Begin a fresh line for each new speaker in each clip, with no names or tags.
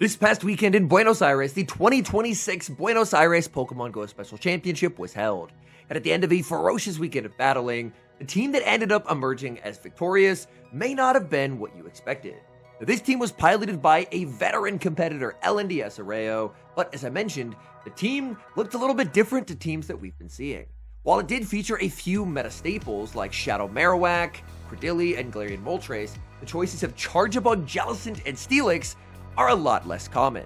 This past weekend in Buenos Aires, the 2026 Buenos Aires Pokemon Go Special Championship was held. And at the end of a ferocious weekend of battling, the team that ended up emerging as victorious may not have been what you expected. Now, this team was piloted by a veteran competitor, LNDsAureo, but as I mentioned, the team looked a little bit different to teams that we've been seeing. While it did feature a few meta staples like Shadow Marowak, Credilli, and Galarian Moltres, the choices of Charjabug, Jellicent, and Steelix are a lot less common.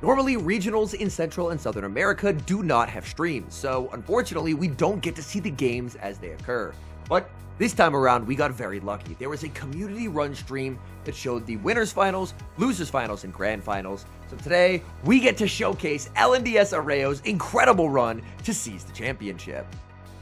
Normally, regionals in Central and Southern America do not have streams, so unfortunately, we don't get to see the games as they occur. But this time around, we got very lucky. There was a community-run stream that showed the winners finals, losers finals, and grand finals. So today, we get to showcase LNDsAureo's incredible run to seize the championship.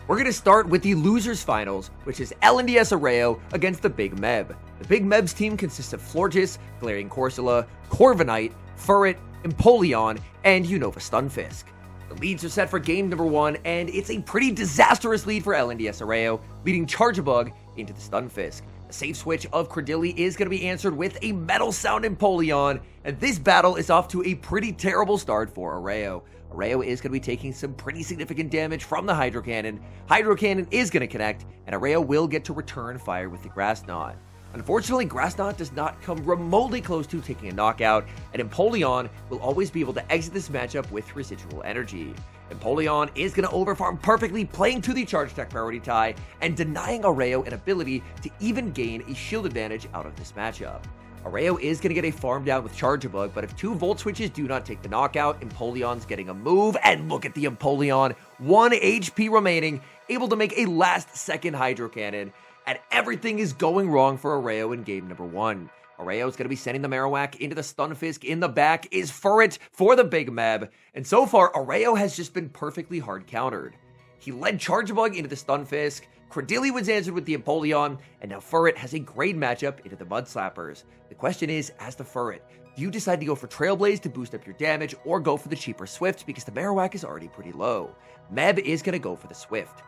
We're going to start with the losers finals, which is LNDsAureo against the Big Meb. The Big Meb's team consists of Florges, Galarian Corsola, Corviknight, Furret, Empoleon, and Unova Stunfisk. The leads are set for game number 1, and it's a pretty disastrous lead for LNDsAureo, leading Charjabug into the Stunfisk. The safe switch of Credilli is going to be answered with a Metal Sound Empoleon, and this battle is off to a pretty terrible start for Aureo. Aureo is going to be taking some pretty significant damage from the Hydro Cannon. Hydro Cannon is going to connect, and Aureo will get to return fire with the Grass Knot. Unfortunately, Grass Knot does not come remotely close to taking a knockout, and Empoleon will always be able to exit this matchup with residual energy. Empoleon is going to overfarm perfectly, playing to the Charge Attack priority tie, and denying Aureo an ability to even gain a shield advantage out of this matchup. Aureo is going to get a farm down with Charjabug, but if 2 Volt Switches do not take the knockout, Empoleon's getting a move, and look at the Empoleon, 1 HP remaining, able to make a last-second Hydro Cannon, and everything is going wrong for Aureo in game number 1. Aureo's going to be sending the Marowak into the Stunfisk. In the back is Furret for the Big Meb, and so far, Aureo has just been perfectly hard countered. He led Charjabug into the Stunfisk, Credilli was answered with the Empoleon, and now Furret has a great matchup into the Mud Slappers. The question is, as the Furret, do you decide to go for Trailblaze to boost up your damage, or go for the cheaper Swift because the Marowak is already pretty low? Meb is going to go for the Swift.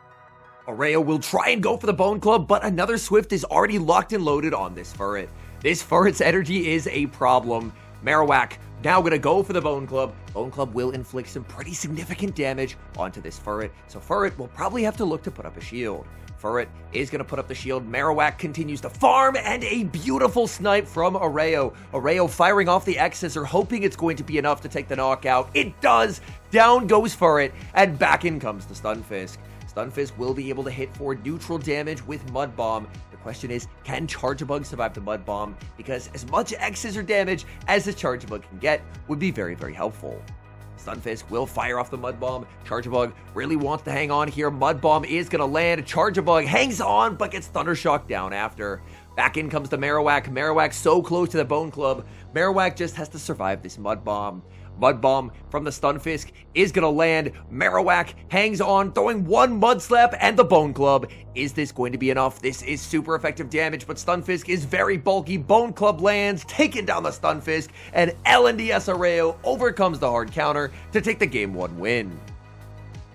Aureo will try and go for the Bone Club, but another Swift is already locked and loaded on this Furret. This Furret's energy is a problem. Marowak now going to go for the Bone Club. Bone Club will inflict some pretty significant damage onto this Furret, so Furret will probably have to look to put up a shield. Furret is going to put up the shield. Marowak continues to farm, and a beautiful snipe from Aureo. Aureo firing off the X-Scissor, hoping it's going to be enough to take the knockout. It does! Down goes Furret, and back in comes the Stunfisk. Stunfisk will be able to hit for neutral damage with Mud Bomb. The question is, can Charjabug survive the Mud Bomb? Because as much X-Scissor damage as the Charjabug can get would be very, very helpful. Stunfisk will fire off the Mud Bomb. Charjabug really wants to hang on here. Mud Bomb is going to land. Charjabug hangs on, but gets Thundershock down after. Back in comes the Marowak. Marowak so close to the Bone Club. Marowak just has to survive this Mud Bomb. Mud Bomb from the Stunfisk is going to land. Marowak hangs on, throwing 1 Mud Slap and the Bone Club. Is this going to be enough? This is super effective damage, but Stunfisk is very bulky. Bone Club lands, taking down the Stunfisk, and LNDsAureo overcomes the hard counter to take the Game 1 win.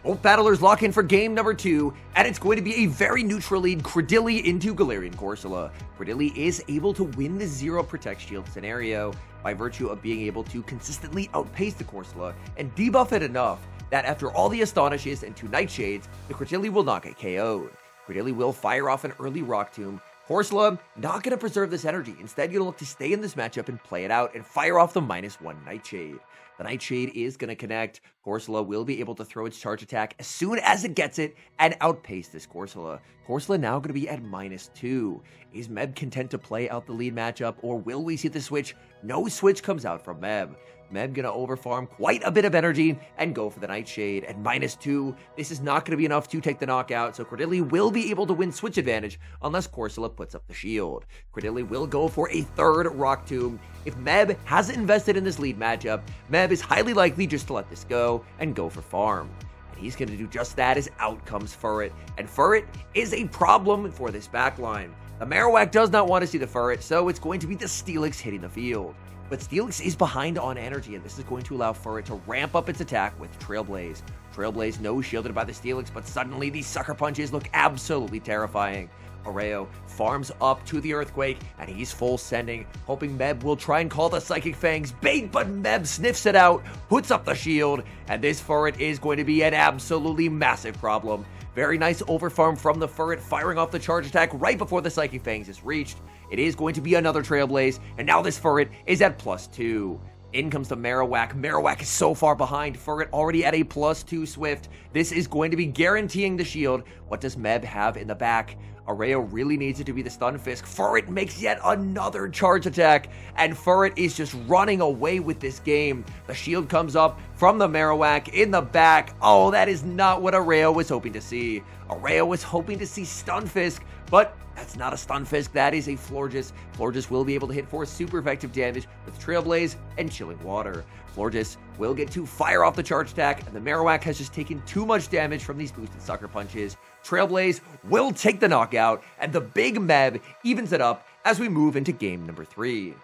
Both battlers lock in for game number 2, and it's going to be a very neutral lead, Credilli into Galarian Corsola. Credilli is able to win the 0 Protect Shield scenario by virtue of being able to consistently outpace the Corsola and debuff it enough that after all the Astonishes and 2 Nightshades, the Credilli will not get KO'd. Credilli will fire off an early Rock Tomb. Corsola not going to preserve this energy, instead going to look to stay in this matchup and play it out and fire off the -1 Nightshade. The Nightshade is going to connect. Corsola will be able to throw its charge attack as soon as it gets it and outpace this Corsola. Corsola now going to be at -2. Is Meb content to play out the lead matchup, or will we see the switch? No switch comes out from Meb. Meb going to overfarm quite a bit of energy and go for the Nightshade at -2. This is not going to be enough to take the knockout, so Credilli will be able to win switch advantage unless Corsola puts up the shield. Credilli will go for a 3rd Rock Tomb. If Meb hasn't invested in this lead matchup, Meb is highly likely just to let this go and go for farm. And he's going to do just that as out comes Furret. And Furret is a problem for this backline. The Marowak does not want to see the Furret, so it's going to be the Steelix hitting the field. but Steelix is behind on energy, and this is going to allow Furret to ramp up its attack with Trailblaze. Trailblaze no shielded by the Steelix, but suddenly these sucker punches look absolutely terrifying. Aureo farms up to the Earthquake, and he's full sending, hoping Meb will try and call the Psychic Fangs bait, but Meb sniffs it out, puts up the shield, and this Furret is going to be an absolutely massive problem. Very nice overfarm from the Furret, firing off the charge attack right before the Psychic Fangs is reached. It is going to be another Trailblaze, and now this Furret is at +2. In comes the Marowak. Marowak is so far behind. Furret already at a +2 Swift. This is going to be guaranteeing the shield. What does Meb have in the back? Aureo really needs it to be the Stunfisk. Furret makes yet another charge attack, and Furret is just running away with this game. The shield comes up from the Marowak in the back. Oh, that is not what Aureo was hoping to see. Aureo was hoping to see Stunfisk, but that's not a Stunfisk, that is a Florges. Florges will be able to hit for super effective damage with Trailblaze and Chilling Water. Florges will get to fire off the charge attack, and the Marowak has just taken too much damage from these boosted sucker punches. Trailblaze will take the knockout, and the big Meb evens it up as we move into game number 3.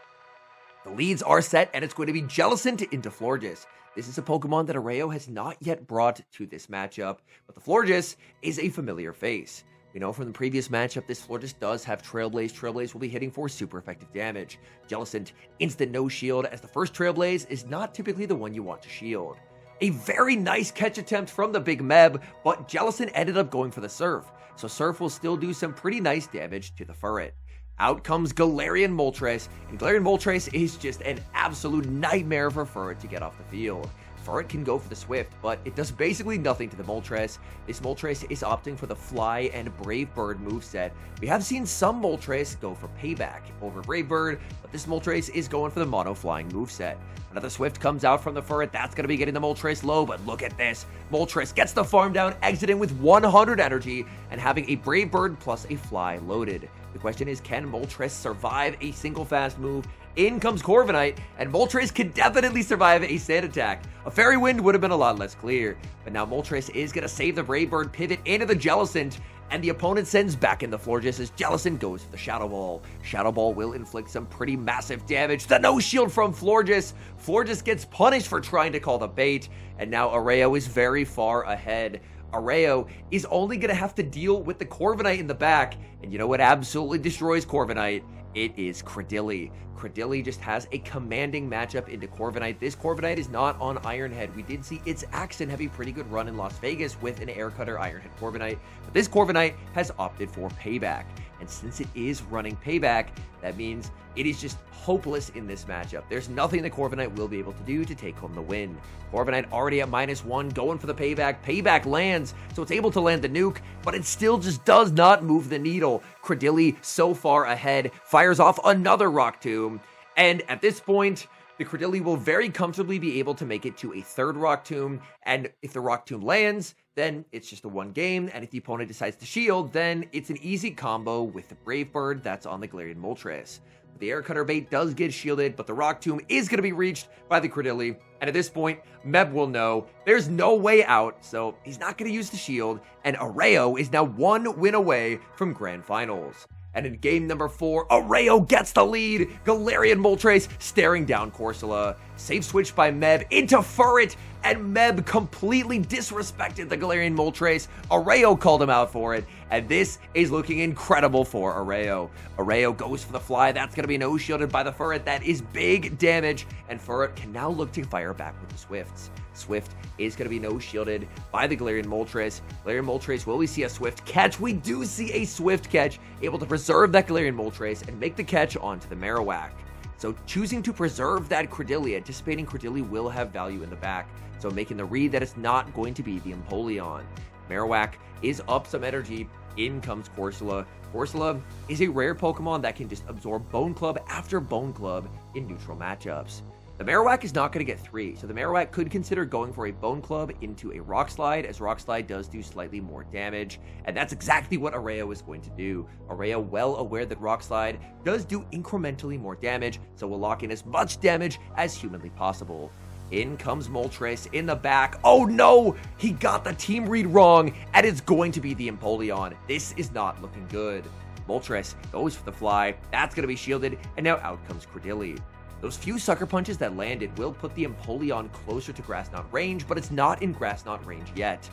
The leads are set, and it's going to be Jellicent into Florges. This is a Pokemon that Aureo has not yet brought to this matchup, but the Florges is a familiar face. We know from the previous matchup, this Florges does have Trailblaze. Trailblaze will be hitting for super effective damage. Jellicent, instant no shield, as the first Trailblaze is not typically the one you want to shield. A very nice catch attempt from the big Meb, but Jellicent ended up going for the Surf, so Surf will still do some pretty nice damage to the Furret. Out comes Galarian Moltres, and Galarian Moltres is just an absolute nightmare for Furret to get off the field. Furret can go for the Swift, but it does basically nothing to the Moltres. This Moltres is opting for the Fly and Brave Bird moveset. We have seen some Moltres go for Payback over Brave Bird, but this Moltres is going for the Mono Flying moveset. Another Swift comes out from the Furret. That's going to be getting the Moltres low, but look at this. Moltres gets the farm down, exiting with 100 energy, and having a Brave Bird plus a Fly loaded. The question is, can Moltres survive a single fast move? In comes Corviknight, and Moltres can definitely survive a Sand Attack. A Fairy Wind would have been a lot less clear, but now Moltres is going to save the Brave Bird, pivot into the Jellicent, and the opponent sends back in the Florges as Jellicent goes for the Shadow Ball. Shadow Ball will inflict some pretty massive damage. The no shield from Florges. Florges gets punished for trying to call the bait, and now Aureo is very far ahead. Aureo is only going to have to deal with the Corviknight in the back, and you know what absolutely destroys Corviknight? It is Credilli. Credilli just has a commanding matchup into Corviknight. This Corviknight is not on Ironhead. We did see its Axon have a pretty good run in Las Vegas with an Air Cutter Ironhead Corviknight, but this Corviknight has opted for Payback. And since it is running Payback, that means it is just hopeless in this matchup. There's nothing that Corviknight will be able to do to take home the win. Corviknight already at -1, going for the Payback. Payback lands, so it's able to land the nuke, but it still just does not move the needle. Credilli so far ahead, fires off another Rock Tomb, and at this point, the Credilli will very comfortably be able to make it to a third Rock Tomb, and if the Rock Tomb lands, then it's just a one game, and if the opponent decides to shield, then it's an easy combo with the Brave Bird that's on the Galarian Moltres. The Air Cutter bait does get shielded, but the Rock Tomb is going to be reached by the Credilli, and at this point, Meb will know there's no way out, so he's not going to use the shield, and Aureo is now one win away from Grand Finals. And in game number 4, Aureo gets the lead. Galarian Moltres staring down Corsola. Safe switch by Meb into Furret, and Meb completely disrespected the Galarian Moltres. Aureo called him out for it, and this is looking incredible for Aureo. Aureo goes for the Fly. That's going to be no shielded by the Furret. That is big damage, and Furret can now look to fire back with the Swifts. Swift is going to be no shielded by the Galarian Moltres. Galarian Moltres, will we see a Swift catch? We do see a Swift catch, able to preserve that Galarian Moltres and make the catch onto the Marowak. So choosing to preserve that Credilli, anticipating Credilli will have value in the back, so making the read that it's not going to be the Empoleon. Marowak is up some energy. In comes Corsola. Corsola is a rare Pokemon that can just absorb Bone Club after Bone Club in neutral matchups. The Marowak is not going to get 3, so the Marowak could consider going for a Bone Club into a Rock Slide, as Rock Slide does do slightly more damage, and that's exactly what Aureo is going to do. Aureo, well aware that Rock Slide does do incrementally more damage, so will lock in as much damage as humanly possible. In comes Moltres in the back. Oh no! He got the team read wrong, and it's going to be the Empoleon. This is not looking good. Moltres goes for the Fly. That's going to be shielded, and now out comes Credilli. Those few sucker punches that landed will put the Empoleon closer to Grass Knot range, but it's not in Grass Knot range yet.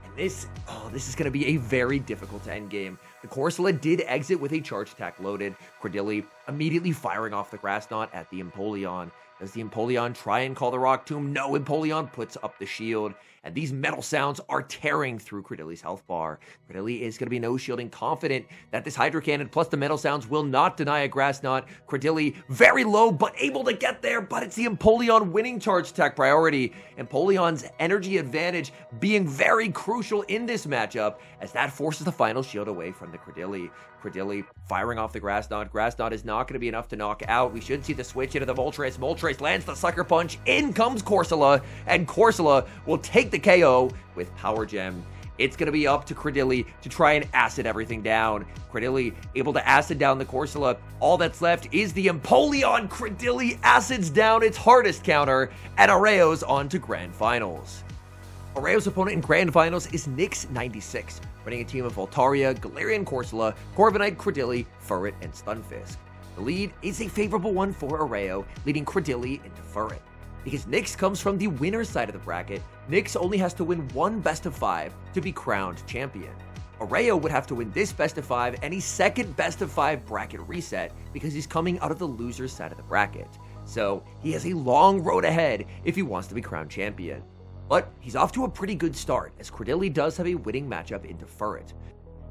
And this is going to be a very difficult endgame. The Corsola did exit with a charge attack loaded, Credilli immediately firing off the Grass Knot at the Empoleon. Does the Empoleon try and call the Rock Tomb? No, Empoleon puts up the shield, and these metal sounds are tearing through Credilli's health bar. Credilli is going to be no shielding, confident that this Hydro Cannon plus the metal sounds will not deny a Grass Knot. Credilli very low, but able to get there, but it's the Empoleon winning charge attack priority. Empoleon's energy advantage being very crucial in this matchup, as that forces the final shield away from the Credilli. Credilli firing off the Grass Knot. Grass Knot is not going to be enough to knock out. We should see the switch into the Moltres. Moltres lands the Sucker Punch. In comes Corsola, and Corsola will take the KO with Power Gem. It's going to be up to Credilli to try and acid everything down. Credilli able to acid down the Corsola. All that's left is the Empoleon. Credilli acids down its hardest counter, and Aureo's on to Grand Finals. Aureo's opponent in Grand Finals is Nyx96, running a team of Altaria, Galarian Corsola, Corviknight, Credilli, Furret, and Stunfisk. The lead is a favorable one for Aureo, leading Credilli into Furret. Because Nyx comes from the winner's side of the bracket, Nyx only has to win one best of 5 to be crowned champion. Aureo would have to win this best of 5 and a second best of 5 bracket reset because he's coming out of the loser's side of the bracket. So he has a long road ahead if he wants to be crowned champion. But he's off to a pretty good start, as Credilli does have a winning matchup into Furret.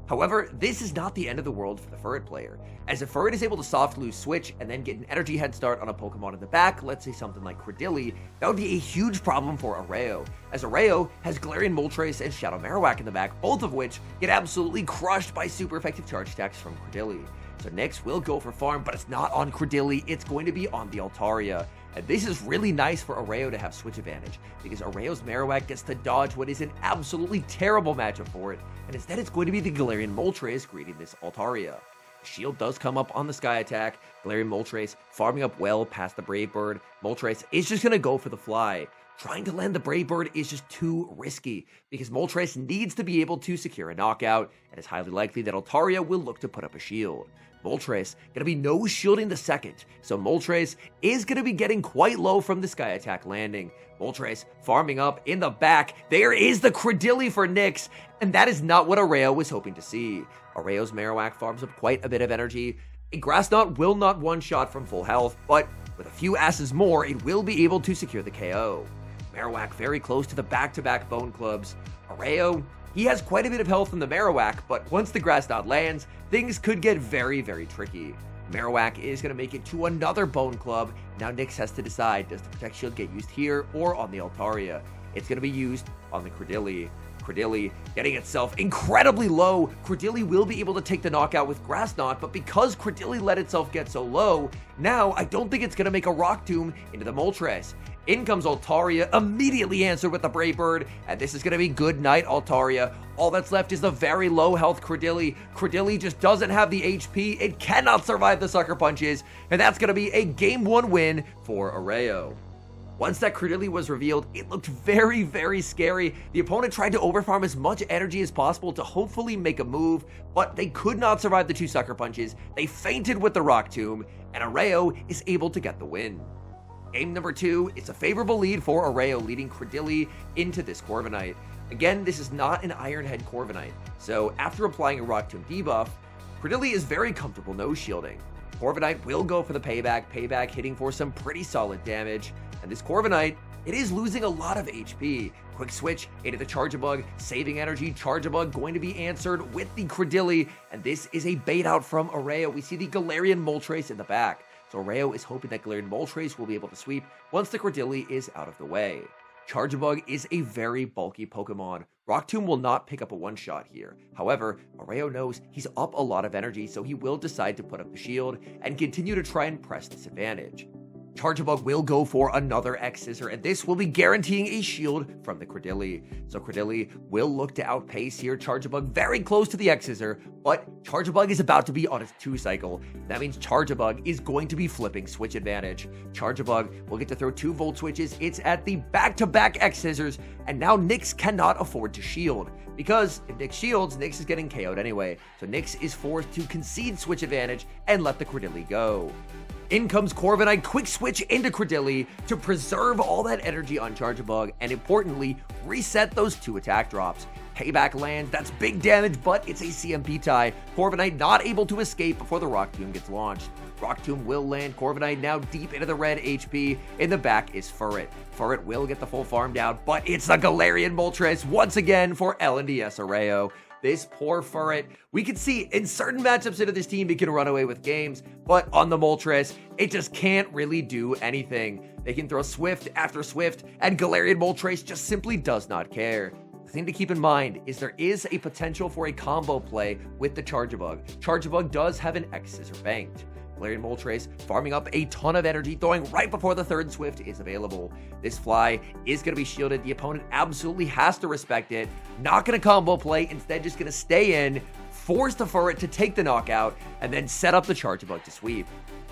However, this is not the end of the world for the Furret player, as if Furret is able to soft lose switch and then get an energy head start on a Pokemon in the back, let's say something like Credilli, that would be a huge problem for Aureo, as Aureo has Galarian Moltres and Shadow Marowak in the back, both of which get absolutely crushed by super effective charge attacks from Credilli. So Nyx will go for farm, but it's not on Credilli, it's going to be on the Altaria. And this is really nice for Aureo to have switch advantage, because Aureo's Marowak gets to dodge what is an absolutely terrible matchup for it, and instead it's going to be the Galarian Moltres greeting this Altaria. Shield does come up on the Sky Attack, Galarian Moltres farming up well past the Brave Bird. Moltres is just going to go for the fly. Trying to land the Brave Bird is just too risky, because Moltres needs to be able to secure a knockout, and it's highly likely that Altaria will look to put up a shield. Moltres going to be no shielding the second, so Moltres is going to be getting quite low from the Sky Attack landing. Moltres farming up in the back. There is the Credilli for Nyx, and that is not what Aureo was hoping to see. Aureo's Marowak farms up quite a bit of energy. A Grass Knot will not one-shot from full health, but with a few asses more, it will be able to secure the KO. Marowak very close to the back-to-back Bone Clubs. Aureo, he has quite a bit of health in the Marowak, but once the Grass Knot lands, things could get very, very tricky. Marowak is going to make it to another Bone Club. Now Nyx has to decide, does the Protect Shield get used here or on the Altaria? It's going to be used on the Credilli. Credilli getting itself incredibly low. Credilli will be able to take the knockout with Grass Knot, but because Credilli let itself get so low, now I don't think it's going to make a Rock Tomb into the Moltres. In comes Altaria, immediately answered with the Brave Bird, and this is going to be good night, Altaria. All that's left is the very low health Credilli. Credilli just doesn't have the HP, it cannot survive the Sucker Punches, and that's going to be a Game 1 win for Aureo. Once that Credilli was revealed, it looked very, very scary. The opponent tried to overfarm as much energy as possible to hopefully make a move, but they could not survive the 2 Sucker Punches. They fainted with the Rock Tomb, and Aureo is able to get the win. Game number 2 is a favorable lead for Aureo, leading Credilli into this Corviknight. Again, this is not an Iron Head Corviknight, so after applying a Rock Tomb debuff, Credilli is very comfortable no-shielding. Corviknight will go for the payback hitting for some pretty solid damage, and this Corviknight, it is losing a lot of HP. Quick switch into the Charjabug, saving energy. Charjabug going to be answered with the Credilli, and this is a bait out from Aureo. We see the Galarian Moltres in the back. So Aureo is hoping that Galarian Moltres will be able to sweep once the Credilli is out of the way. Charjabug is a very bulky Pokemon. Rock Tomb will not pick up a one-shot here. However, Aureo knows he's up a lot of energy, so he will decide to put up the shield and continue to try and press this advantage. Charjabug will go for another X-Scissor, and this will be guaranteeing a shield from the Credilli. So Credilli will look to outpace here. Charjabug very close to the X-Scissor, but Charjabug is about to be on its 2-cycle. That means Charjabug is going to be flipping switch advantage. Charjabug will get to throw 2 Volt Switches. It's at the back-to-back X-Scissors, and now Nyx cannot afford to shield, because if Nyx shields, Nyx is getting KO'd anyway. So Nyx is forced to concede switch advantage and let the Credilli go. In comes Corviknight, quick switch into Credilli to preserve all that energy on Charjabug and importantly, reset those 2 attack drops. Payback lands, that's big damage, but it's a CMP tie. Corviknight not able to escape before the Rock Tomb gets launched. Rock Tomb will land. Corviknight now deep into the red HP. In the back is Furret. Furret will get the full farm down, but it's a Galarian Moltres once again for LNDsAureo. This poor Furret, we can see in certain matchups into this team, it can run away with games, but on the Moltres, it just can't really do anything. They can throw Swift after Swift, and Galarian Moltres just simply does not care. The thing to keep in mind is there is a potential for a combo play with the Charjabug. Charjabug does have an X-Scissor banked. Galarian Moltres farming up a ton of energy, throwing right before the 3rd Swift is available. This fly is going to be shielded. The opponent absolutely has to respect it. Not going to combo play, instead just going to stay in, force the Furret to take the knockout, and then set up the Charjabug to sweep.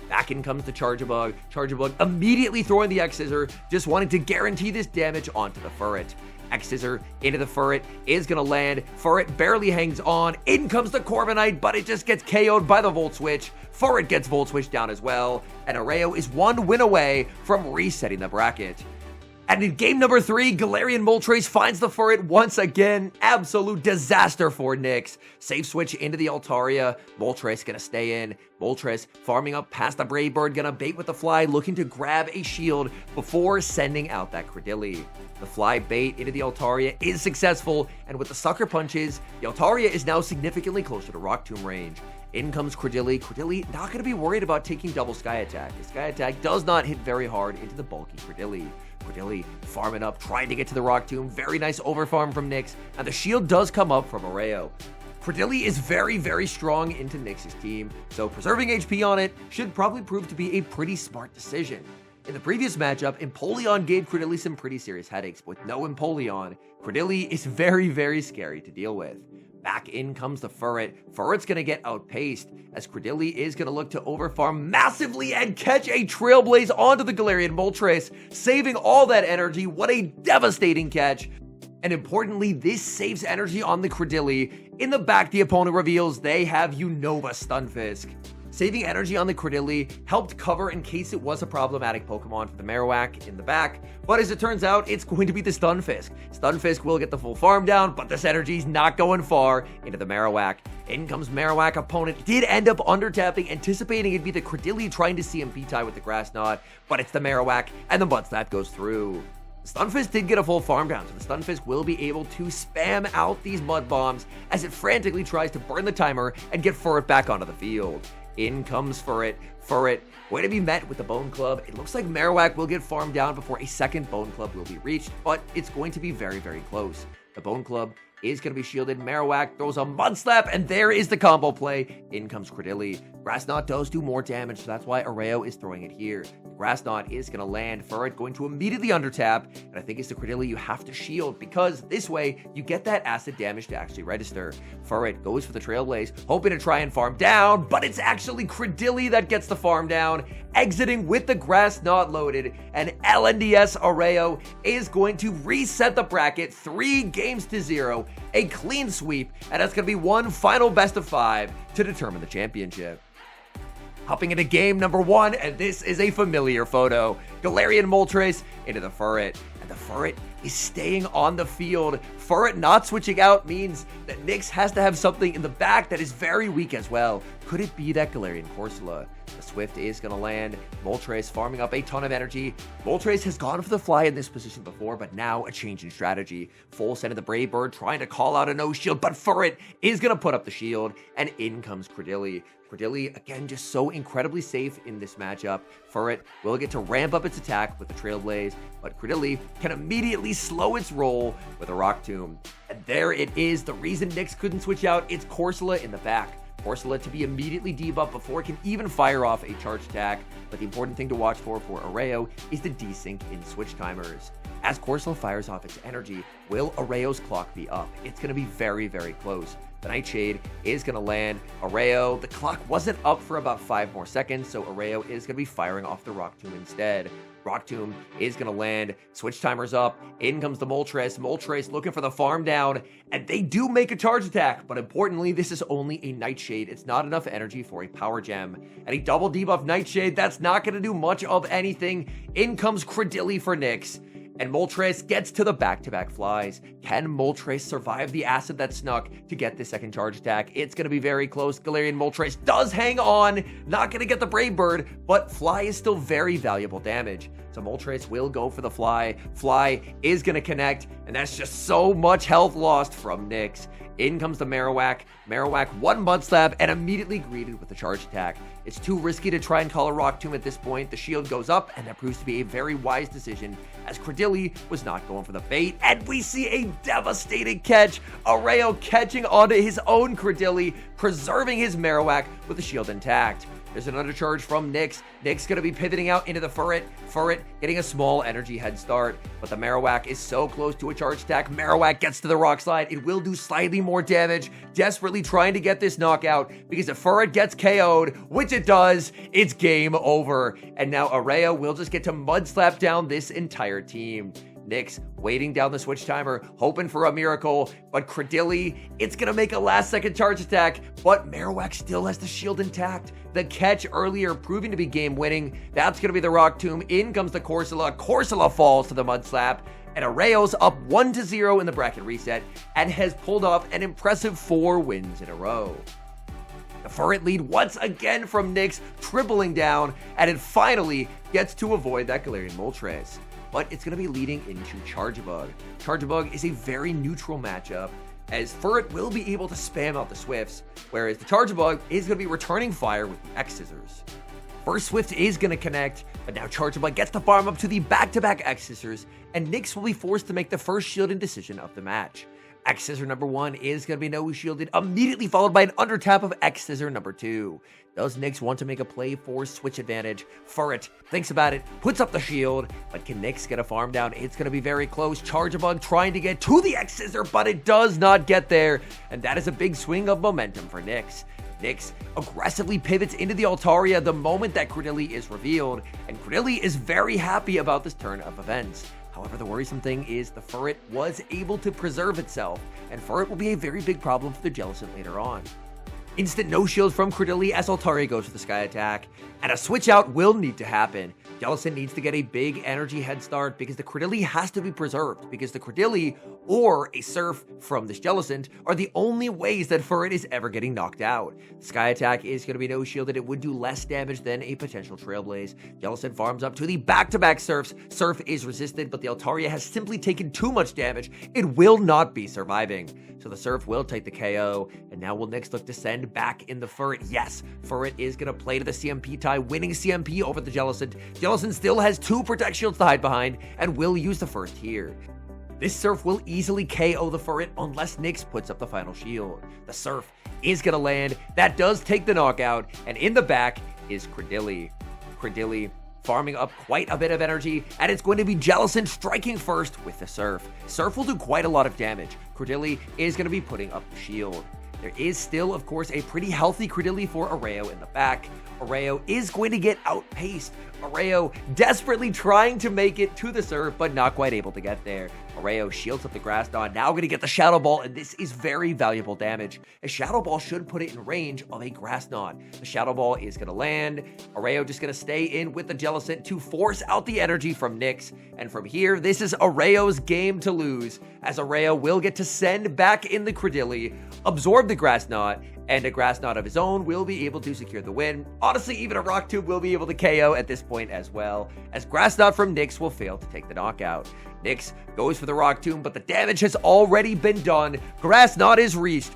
Back in comes the Charjabug. Charjabug immediately throwing the X-Scissor, just wanting to guarantee this damage onto the Furret. X-Scissor into the Furret is going to land. Furret barely hangs on. In comes the Corviknight, but it just gets KO'd by the Volt Switch. Furret gets Volt Switch down as well. And Aureo is 1 win away from resetting the bracket. And in game number 3, Galarian Moltres finds the Furret once again. Absolute disaster for Nyx. Safe switch into the Altaria. Moltres gonna stay in. Moltres farming up past the Brave Bird, gonna bait with the Fly, looking to grab a shield before sending out that Credilli. The Fly bait into the Altaria is successful, and with the Sucker Punches, the Altaria is now significantly closer to Rock Tomb range. In comes Credilli. Credilli not going to be worried about taking double Sky Attack. The Sky Attack does not hit very hard into the bulky Credilli. Credilli farming up, trying to get to the Rock Tomb. Very nice overfarm from Nyx, and the shield does come up from Aureo. Credilli is very, very strong into Nyx's team, so preserving HP on it should probably prove to be a pretty smart decision. In the previous matchup, Empoleon gave Credilli some pretty serious headaches. With no Empoleon, Credilli is very, very scary to deal with. Back in comes the Furret. Furret's going to get outpaced as Credilli is going to look to overfarm massively and catch a Trailblaze onto the Galarian Moltres, saving all that energy. What a devastating catch. And importantly, this saves energy on the Credilli. In the back, the opponent reveals they have Unova Stunfisk. Saving energy on the Credilli helped cover in case it was a problematic Pokemon for the Marowak in the back, but as it turns out, it's going to be the Stunfisk. Stunfisk will get the full farm down, but this energy's not going far into the Marowak. In comes Marowak. Opponent did end up undertapping, anticipating it'd be the Credilli trying to CMP tie with the Grass Knot, but it's the Marowak, and the Mud Slap goes through. Stunfisk did get a full farm down, so the Stunfisk will be able to spam out these Mud Bombs as it frantically tries to burn the timer and get Furret back onto the field. In comes Furret. Furret going to be met with the Bone Club. It looks like Marowak will get farmed down before a second Bone Club will be reached, but it's going to be very, very close. The Bone Club is going to be shielded. Marowak throws a Mud Slap, and there is the combo play. In comes Credilli. Grass Knot does do more damage, so that's why Aureo is throwing it here. Grass Knot is going to land. Furret going to immediately undertap, and I think it's the Credilli you have to shield, because this way you get that acid damage to actually register. Furret goes for the Trailblaze, hoping to try and farm down, but it's actually Credilli that gets the farm down, exiting with the Grass Knot loaded, and LNDsAureo is going to reset the bracket 3-0, a clean sweep, and that's going to be one final best of 5 to determine the championship. Hopping into game number 1, and this is a familiar photo. Galarian Moltres into the Furret, and the Furret is staying on the field. Furret not switching out means that Nyx has to have something in the back that is very weak as well. Could it be that Galarian Corsola? The Swift is going to land. Moltres farming up a ton of energy. Moltres has gone for the Fly in this position before, but now a change in strategy. Full send of the Brave Bird trying to call out a no shield, but Furret is going to put up the shield, and in comes Credilli. Credilli, again, just so incredibly safe in this matchup. Furret will get to ramp up its attack with the Trailblaze, but Credilli can immediately slow its roll with a Rock Tomb. And there it is, the reason Nyx couldn't switch out, it's Corsola in the back. Corsola to be immediately debuffed before it can even fire off a charge attack, but the important thing to watch for Aureo is the desync in switch timers. As Corsola fires off its energy, will Aureo's clock be up? It's going to be very, very close. The Nightshade is going to land. Aureo, the clock wasn't up for about 5 more seconds, so Aureo is going to be firing off the Rock Tomb instead. Rock Tomb is going to land. Switch timer's up. In comes the Moltres. Moltres looking for the farm down. And they do make a charge attack. But importantly, this is only a Nightshade. It's not enough energy for a power gem. And a double debuff Nightshade, that's not going to do much of anything. In comes Credilli for Nyx. And Moltres gets to the back-to-back flies. Can Moltres survive the acid that snuck to get the second charge attack? It's going to be very close. Galarian Moltres does hang on. Not going to get the Brave Bird, but Fly is still very valuable damage. So Moltres will go for the Fly. Fly is going to connect, and that's just so much health lost from Nyx. In comes the Marowak. Marowak 1 Mud Slap and immediately greeted with a charge attack. It's too risky to try and call a Rock Tomb at this point. The shield goes up, and that proves to be a very wise decision, as Credilli was not going for the bait. And we see a devastating catch. Aureo catching onto his own Credilli, preserving his Marowak with the shield intact. There's an undercharge from Nyx. Nyx going to be pivoting out into the Furret. Furret getting a small energy head start, but the Marowak is so close to a charge attack. Marowak gets to the Rock Slide. It will do slightly more damage, desperately trying to get this knockout, because if Furret gets KO'd, which it does, it's game over. And now Aureo will just get to Mud Slap down this entire team. Nyx waiting down the switch timer, hoping for a miracle, but Credilli, it's going to make a last-second charge attack, but Marowak still has the shield intact. The catch earlier proving to be game-winning. That's going to be the Rock Tomb. In comes the Corsola. Corsola falls to the Mud Slap, and Areo's up 1-0 in the bracket reset and has pulled off an impressive 4 wins in a row. The Furret lead once again from Nyx, tripling down, and it finally gets to avoid that Galarian Moltres. But it's going to be leading into Charjabug. Charjabug is a very neutral matchup, as Furret will be able to spam out the Swifts, whereas the Charjabug is going to be returning fire with the X-Scissors. First Swift is going to connect, but now Charjabug gets the farm up to the back-to-back X-Scissors, and Nyx will be forced to make the first shielded decision of the match. X-Scissor number 1 is going to be no shielded, immediately followed by an undertap of X-Scissor number 2. Does Nyx want to make a play for switch advantage? Furret thinks about it, puts up the shield, but can Nyx get a farm down? It's going to be very close. Charjabug trying to get to the X-Scissor, but it does not get there, and that is a big swing of momentum for Nyx. Nyx aggressively pivots into the Altaria the moment that Credilli is revealed, and Credilli is very happy about this turn of events. However, the worrisome thing is the Furret was able to preserve itself, and Furret will be a very big problem for the Jellicent later on. Instant no shield from Credilli as Altaria goes for the Sky Attack, and a switch out will need to happen. Jellicent needs to get a big energy head start because the Credilli has to be preserved, because the Credilli or a Surf from this Jellicent are the only ways that Furret is ever getting knocked out. The Sky Attack is going to be no shielded. It would do less damage than a potential Trailblaze. Jellicent farms up to the back-to-back Surfs. Surf is resisted, but the Altaria has simply taken too much damage. It will not be surviving. So the Surf will take the KO, and now will Nyx look to send back in the Furret? Yes, Furret is going to play to the CMP tie, winning CMP over the Jellicent. Jellicent still has 2 Protect Shields to hide behind, and will use the first here. This Surf will easily KO the Furret unless Nyx puts up the final shield. The Surf is going to land. That does take the knockout, and in the back is Credilli. Credilli farming up quite a bit of energy, and it's going to be Jellicent striking first with the Surf. Surf will do quite a lot of damage. Credilli is going to be putting up the shield. There is still, of course, a pretty healthy Credilli for Aureo in the back. Aureo is going to get outpaced. Aureo desperately trying to make it to the Surf, but not quite able to get there. Aureo shields up the Grass Knot, now going to get the Shadow Ball, and this is very valuable damage. A Shadow Ball should put it in range of a Grass Knot. The Shadow Ball is going to land. Aureo just going to stay in with the Jellicent to force out the energy from Nyx. And from here, this is Aureo's game to lose, as Aureo will get to send back in the Credilli, absorb the Grass Knot, and a Grass Knot of his own will be able to secure the win. Honestly, even a Rock Tomb will be able to KO at this point as well, as Grass Knot from Nyx will fail to take the knockout. Nyx goes for the Rock Tomb, but the damage has already been done. Grass Knot is reached.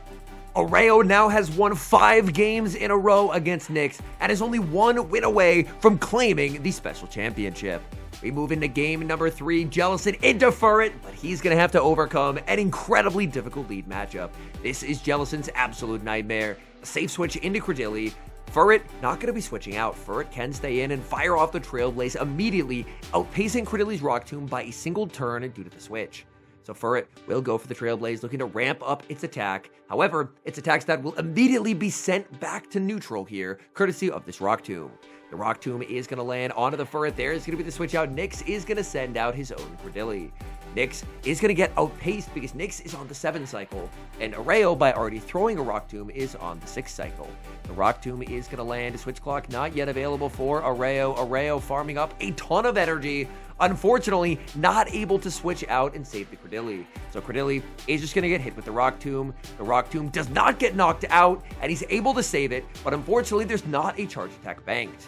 Aureo now has won 5 games in a row against Nyx, and is only 1 win away from claiming the Special Championship. We move into game number 3, Jellicent into Furret, but he's going to have to overcome an incredibly difficult lead matchup. This is Jellicent's absolute nightmare. A safe switch into Credilli. Furret not going to be switching out. Furret can stay in and fire off the Trailblaze immediately, outpacing Credilli's Rock Tomb by a single turn due to the switch. So Furret will go for the Trailblaze, looking to ramp up its attack. However, its attack stat will immediately be sent back to neutral here, courtesy of this Rock Tomb. The Rock Tomb is going to land onto the Furret. There's going to be the switch out. Nyx is going to send out his own Credilli. Nyx is going to get outpaced because Nyx is on the 7th cycle, and Aureo, by already throwing a Rock Tomb, is on the 6th cycle. The Rock Tomb is going to land. Switch Clock not yet available for Aureo. Aureo farming up a ton of energy. Unfortunately, not able to switch out and save the Credilli. So Credilli is just going to get hit with the Rock Tomb. The Rock Tomb does not get knocked out, and he's able to save it, but unfortunately, there's not a charge attack banked.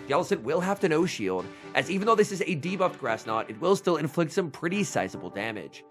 Jellicent will have to no shield, as even though this is a debuffed Grass Knot, it will still inflict some pretty sizable damage.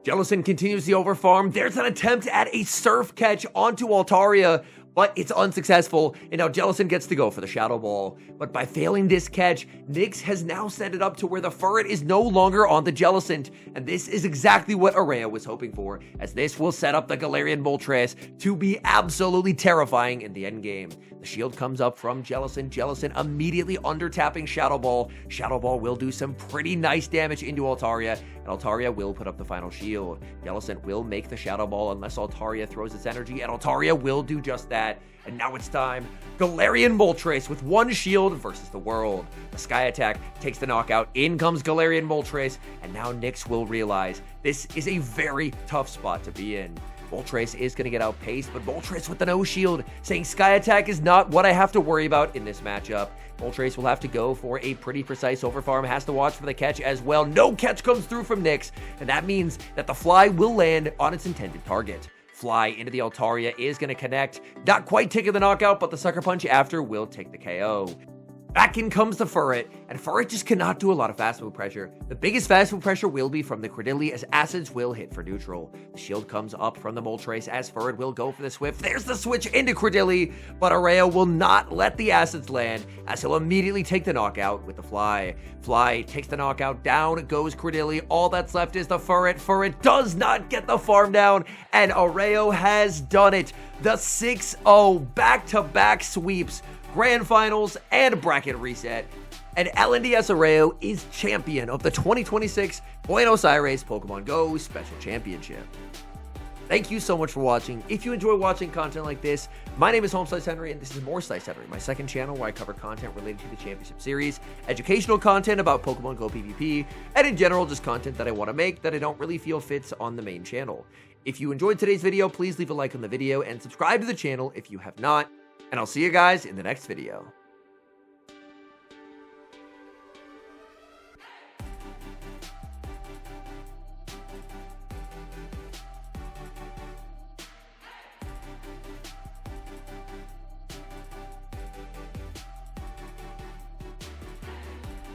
Jellicent continues the overfarm. There's an attempt at a Surf Catch onto Altaria, but it's unsuccessful, and now Jellicent gets to go for the Shadow Ball. But by failing this catch, Nyx has now set it up to where the Furret is no longer on the Jellicent, and this is exactly what Aureo was hoping for, as this will set up the Galarian Moltres to be absolutely terrifying in the endgame. The shield comes up from Jellicent. Jellicent immediately under-tapping Shadow Ball. Shadow Ball will do some pretty nice damage into Altaria, and Altaria will put up the final shield. Jellicent will make the Shadow Ball unless Altaria throws its energy, and Altaria will do just that. And now it's time. Galarian Moltres with 1 shield versus the world. The Sky Attack takes the knockout. In comes Galarian Moltres, and now Nyx will realize this is a very tough spot to be in. Moltres is going to get outpaced, but Moltres with the no shield, saying Sky Attack is not what I have to worry about in this matchup. Moltres will have to go for a pretty precise overfarm, has to watch for the catch as well. No catch comes through from Nyx, and that means that the Fly will land on its intended target. Fly into the Altaria is going to connect, not quite taking the knockout, but the Sucker Punch after will take the KO. Back in comes the Furret, and Furret just cannot do a lot of fast move pressure. The biggest fast move pressure will be from the Credilli, as acids will hit for neutral. The shield comes up from the Moltres, as Furret will go for the Swift. There's the switch into Credilli, but Aureo will not let the acids land, as he'll immediately take the knockout with the Fly. Fly takes the knockout, down goes Credilli. All that's left is the Furret. Furret does not get the farm down, and Aureo has done it. The 6-0 back-to-back sweeps, Grand Finals, and bracket reset. And LNDsAureo is champion of the 2026 Buenos Aires Pokemon Go Special Championship. Thank you so much for watching. If you enjoy watching content like this, my name is HomesliceHenry, and this is More Slice Henry, my second channel where I cover content related to the Championship Series, educational content about Pokemon Go PvP, and in general, just content that I want to make that I don't really feel fits on the main channel. If you enjoyed today's video, please leave a like on the video and subscribe to the channel if you have not. And I'll see you guys in the next video.